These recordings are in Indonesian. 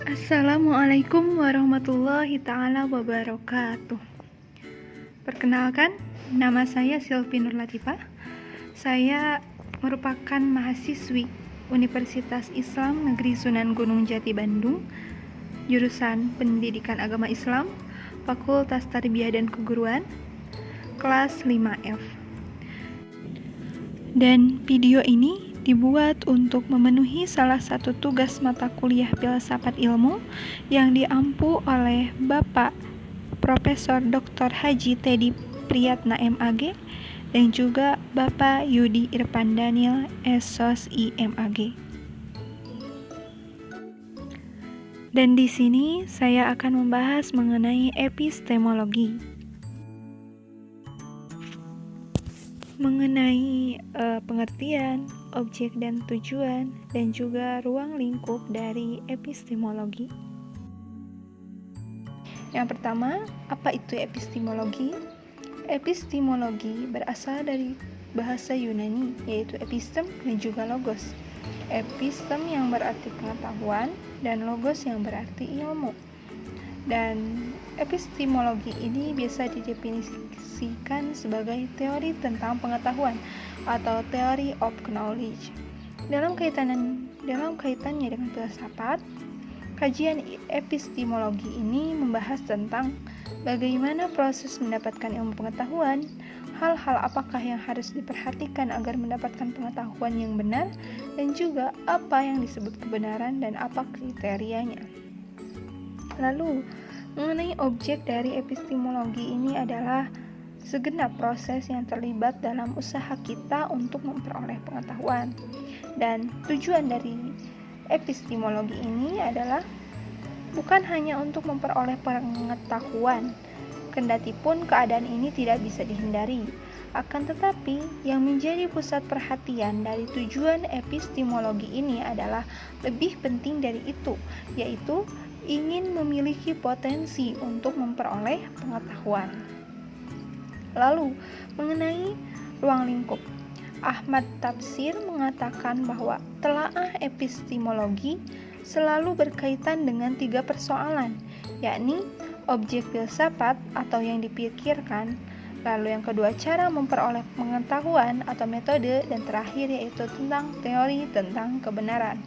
Assalamualaikum warahmatullahi ta'ala wabarakatuh. Perkenalkan, nama saya Silvi Nur Latifah. Saya merupakan mahasiswi Universitas Islam Negeri Sunan Gunung Jati Bandung, jurusan Pendidikan Agama Islam, Fakultas Tarbiyah dan Keguruan, kelas 5F. Dan video ini dibuat untuk memenuhi salah satu tugas mata kuliah Filsafat Ilmu yang diampu oleh Bapak Profesor Dr. Haji Teddy Priyatna MAG dan juga Bapak Yudi Irfan Daniel SOSI MAG. Dan di sini saya akan membahas mengenai epistemologi. Mengenai pengertian, objek dan tujuan, dan juga ruang lingkup dari epistemologi. Yang pertama, apa itu epistemologi? Epistemologi berasal dari bahasa Yunani, yaitu epistem dan juga logos. Epistem yang berarti pengetahuan, dan logos yang berarti ilmu. Dan epistemologi ini biasa didefinisikan sebagai teori tentang pengetahuan atau theory of knowledge. Dalam kaitannya dengan filsafat, kajian epistemologi ini membahas tentang bagaimana proses mendapatkan ilmu pengetahuan, hal-hal apakah yang harus diperhatikan agar mendapatkan pengetahuan yang benar, dan juga apa yang disebut kebenaran dan apa kriterianya. Lalu, mengenai objek dari epistemologi ini adalah segenap proses yang terlibat dalam usaha kita untuk memperoleh pengetahuan. Dan tujuan dari epistemologi ini adalah bukan hanya untuk memperoleh pengetahuan, kendati pun keadaan ini tidak bisa dihindari. Akan tetapi, yang menjadi pusat perhatian dari tujuan epistemologi ini adalah lebih penting dari itu, yaitu ingin memiliki potensi untuk memperoleh pengetahuan. Lalu, mengenai ruang lingkup, Ahmad Tafsir mengatakan bahwa telaah epistemologi selalu berkaitan dengan 3 persoalan, yakni objek filsafat atau yang dipikirkan, lalu yang kedua cara memperoleh pengetahuan atau metode, dan terakhir yaitu tentang teori tentang kebenaran.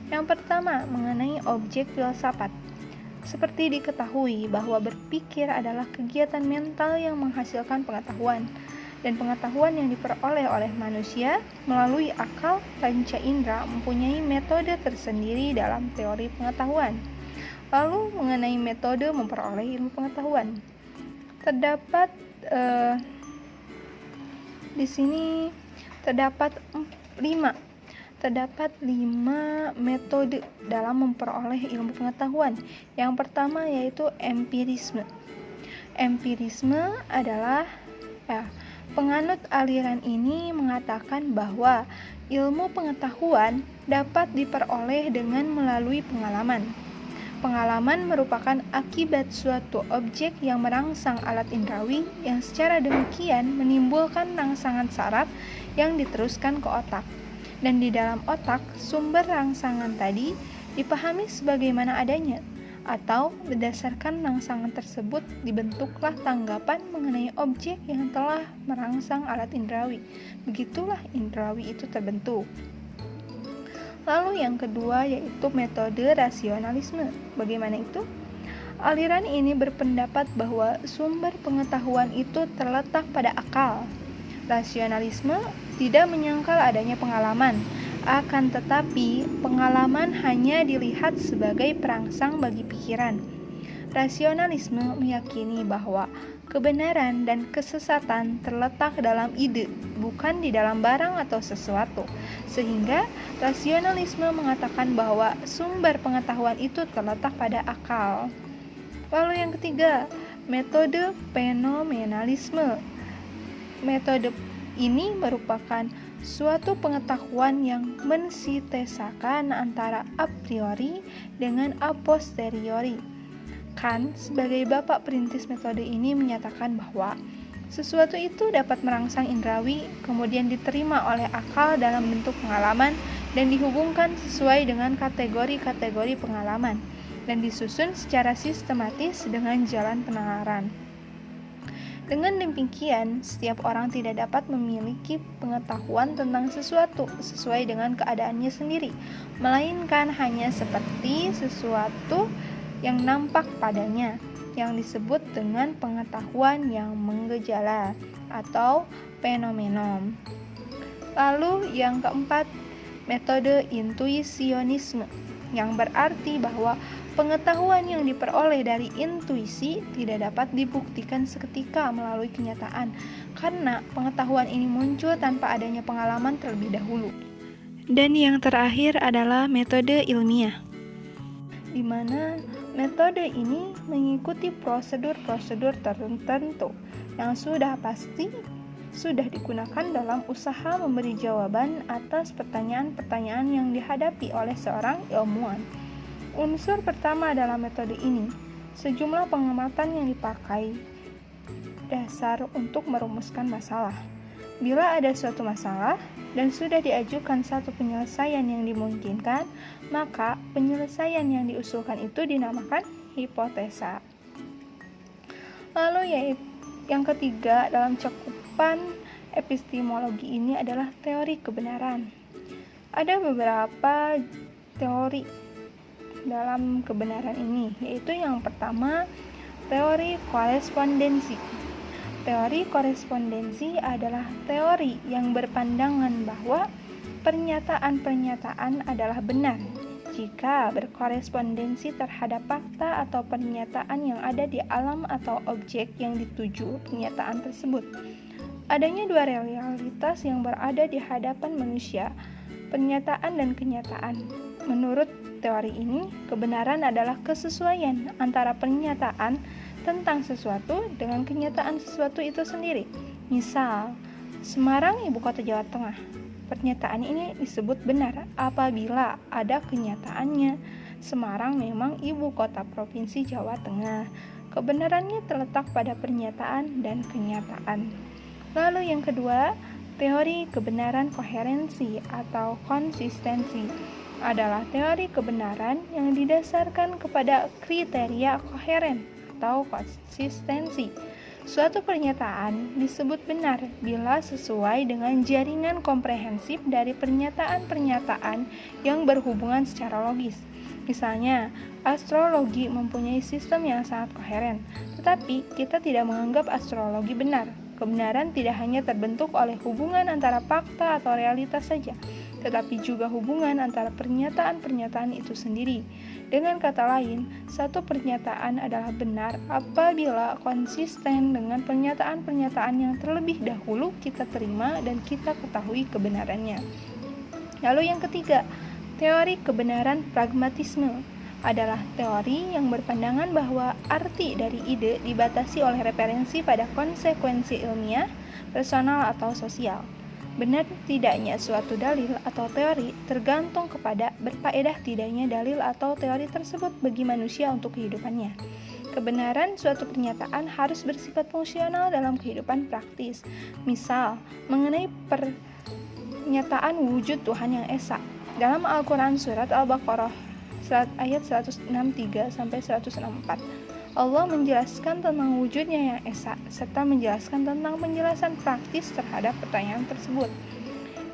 Yang pertama, mengenai objek filsafat. Seperti diketahui bahwa berpikir adalah kegiatan mental yang menghasilkan pengetahuan, dan pengetahuan yang diperoleh oleh manusia melalui akal panca indera mempunyai metode tersendiri dalam teori pengetahuan. Lalu mengenai metode memperoleh ilmu pengetahuan, terdapat di sini terdapat 5 metode dalam memperoleh ilmu pengetahuan. Yang pertama yaitu empirisme. Empirisme adalah penganut aliran ini mengatakan bahwa ilmu pengetahuan dapat diperoleh dengan melalui pengalaman. Pengalaman merupakan akibat suatu objek yang merangsang alat indrawi yang secara demikian menimbulkan rangsangan saraf yang diteruskan ke otak. Dan di dalam otak, sumber rangsangan tadi dipahami sebagaimana adanya, atau berdasarkan rangsangan tersebut dibentuklah tanggapan mengenai objek yang telah merangsang alat indrawi. Begitulah indrawi itu terbentuk. Lalu yang kedua yaitu metode rasionalisme. Bagaimana itu? Aliran ini berpendapat bahwa sumber pengetahuan itu terletak pada akal. Rasionalisme tidak menyangkal adanya pengalaman, akan tetapi pengalaman hanya dilihat sebagai perangsang bagi pikiran. Rasionalisme meyakini bahwa kebenaran dan kesesatan terletak dalam ide, bukan di dalam barang atau sesuatu. Sehingga rasionalisme mengatakan bahwa sumber pengetahuan itu terletak pada akal. Lalu yang ketiga, metode fenomenalisme. Metode ini merupakan suatu pengetahuan yang mensintesakan antara a priori dengan a posteriori. Kant sebagai bapak perintis metode ini menyatakan bahwa sesuatu itu dapat merangsang indrawi, kemudian diterima oleh akal dalam bentuk pengalaman dan dihubungkan sesuai dengan kategori-kategori pengalaman. dan disusun secara sistematis dengan jalan penalaran. Dengan demikian, setiap orang tidak dapat memiliki pengetahuan tentang sesuatu sesuai dengan keadaannya sendiri, melainkan hanya seperti sesuatu yang nampak padanya, yang disebut dengan pengetahuan yang menggejala atau fenomenon. Lalu yang keempat, metode intuisionisme, yang berarti bahwa pengetahuan yang diperoleh dari intuisi tidak dapat dibuktikan seketika melalui kenyataan, karena pengetahuan ini muncul tanpa adanya pengalaman terlebih dahulu. Dan yang terakhir adalah metode ilmiah, di mana metode ini mengikuti prosedur-prosedur tertentu yang sudah pasti sudah digunakan dalam usaha memberi jawaban atas pertanyaan-pertanyaan yang dihadapi oleh seorang ilmuwan. Unsur pertama dalam metode ini, sejumlah pengamatan yang dipakai dasar untuk merumuskan masalah. Bila ada suatu masalah dan sudah diajukan satu penyelesaian yang dimungkinkan, maka penyelesaian yang diusulkan itu dinamakan hipotesa. Lalu yang ketiga dalam cakupan epistemologi ini adalah teori kebenaran. Ada beberapa teori dalam kebenaran ini, yaitu yang pertama, teori korespondensi. Teori korespondensi adalah teori yang berpandangan bahwa pernyataan-pernyataan adalah benar jika berkorespondensi terhadap fakta atau pernyataan yang ada di alam atau objek yang dituju pernyataan tersebut. Adanya dua realitas yang berada di hadapan manusia, pernyataan dan kenyataan. Menurut teori ini, kebenaran adalah kesesuaian antara pernyataan tentang sesuatu dengan kenyataan sesuatu itu sendiri. Misal, Semarang ibu kota Jawa Tengah. Pernyataan ini disebut benar apabila ada kenyataannya Semarang memang ibu kota provinsi Jawa Tengah. Kebenarannya terletak pada pernyataan dan kenyataan. Lalu yang kedua, teori kebenaran koherensi atau konsistensi adalah teori kebenaran yang didasarkan kepada kriteria koheren atau konsistensi. Suatu pernyataan disebut benar bila sesuai dengan jaringan komprehensif dari pernyataan-pernyataan yang berhubungan secara logis. Misalnya, astrologi mempunyai sistem yang sangat koheren, tetapi kita tidak menganggap astrologi benar. Kebenaran tidak hanya terbentuk oleh hubungan antara fakta atau realitas saja, tetapi juga hubungan antara pernyataan-pernyataan itu sendiri. Dengan kata lain, satu pernyataan adalah benar apabila konsisten dengan pernyataan-pernyataan yang terlebih dahulu kita terima dan kita ketahui kebenarannya. Lalu yang ketiga, teori kebenaran pragmatisme adalah teori yang berpandangan bahwa arti dari ide dibatasi oleh referensi pada konsekuensi ilmiah, personal atau sosial. Benar tidaknya suatu dalil atau teori tergantung kepada berfaedah tidaknya dalil atau teori tersebut bagi manusia untuk kehidupannya. Kebenaran suatu pernyataan harus bersifat fungsional dalam kehidupan praktis. Misal, mengenai pernyataan wujud Tuhan yang esa. Dalam Al-Quran surat Al-Baqarah ayat 163-164, Allah menjelaskan tentang wujudnya yang esa, serta menjelaskan tentang penjelasan praktis terhadap pertanyaan tersebut.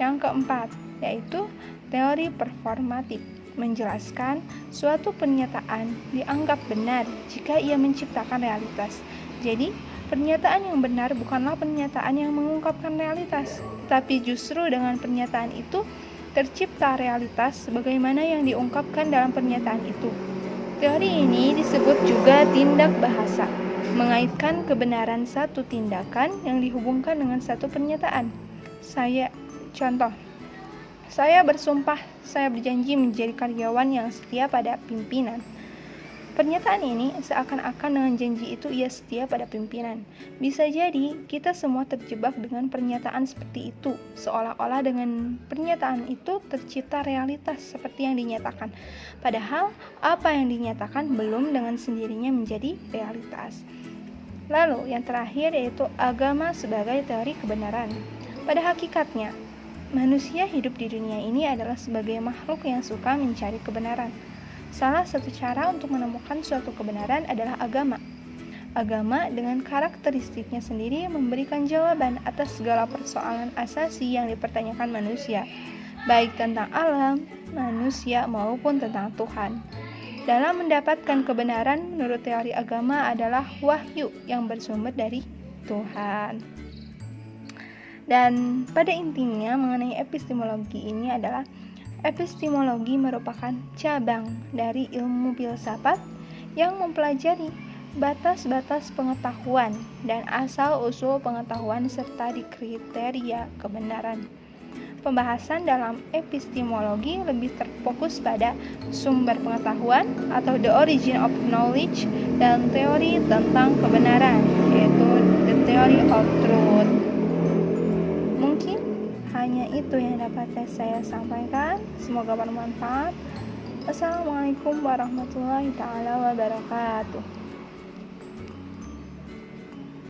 Yang keempat, yaitu teori performatif, menjelaskan suatu pernyataan dianggap benar jika ia menciptakan realitas. Jadi, pernyataan yang benar bukanlah pernyataan yang mengungkapkan realitas, tapi justru dengan pernyataan itu tercipta realitas sebagaimana yang diungkapkan dalam pernyataan itu. Teori ini disebut juga tindak bahasa, mengaitkan kebenaran satu tindakan yang dihubungkan dengan satu pernyataan. Saya bersumpah, saya berjanji menjadi karyawan yang setia pada pimpinan. Pernyataan ini seakan-akan dengan janji itu ia setia pada pimpinan. Bisa jadi kita semua terjebak dengan pernyataan seperti itu, seolah-olah dengan pernyataan itu tercipta realitas seperti yang dinyatakan. Padahal apa yang dinyatakan belum dengan sendirinya menjadi realitas. Lalu yang terakhir yaitu agama sebagai teori kebenaran. Pada hakikatnya, manusia hidup di dunia ini adalah sebagai makhluk yang suka mencari kebenaran. Salah satu cara untuk menemukan suatu kebenaran adalah agama. Agama dengan karakteristiknya sendiri memberikan jawaban atas segala persoalan asasi yang dipertanyakan manusia, baik tentang alam, manusia, maupun tentang Tuhan. Dalam mendapatkan kebenaran, menurut teori agama adalah wahyu yang bersumber dari Tuhan. Dan pada intinya mengenai epistemologi ini adalah epistemologi merupakan cabang dari ilmu filsafat yang mempelajari batas-batas pengetahuan dan asal-usul pengetahuan serta kriteria kebenaran. Pembahasan dalam epistemologi lebih terfokus pada sumber pengetahuan atau the origin of knowledge dan teori tentang kebenaran, yaitu the theory of truth. Mungkin hanya itu yang dapat saya sampaikan. Semoga bermanfaat. Assalamualaikum warahmatullahi taala wabarakatuh.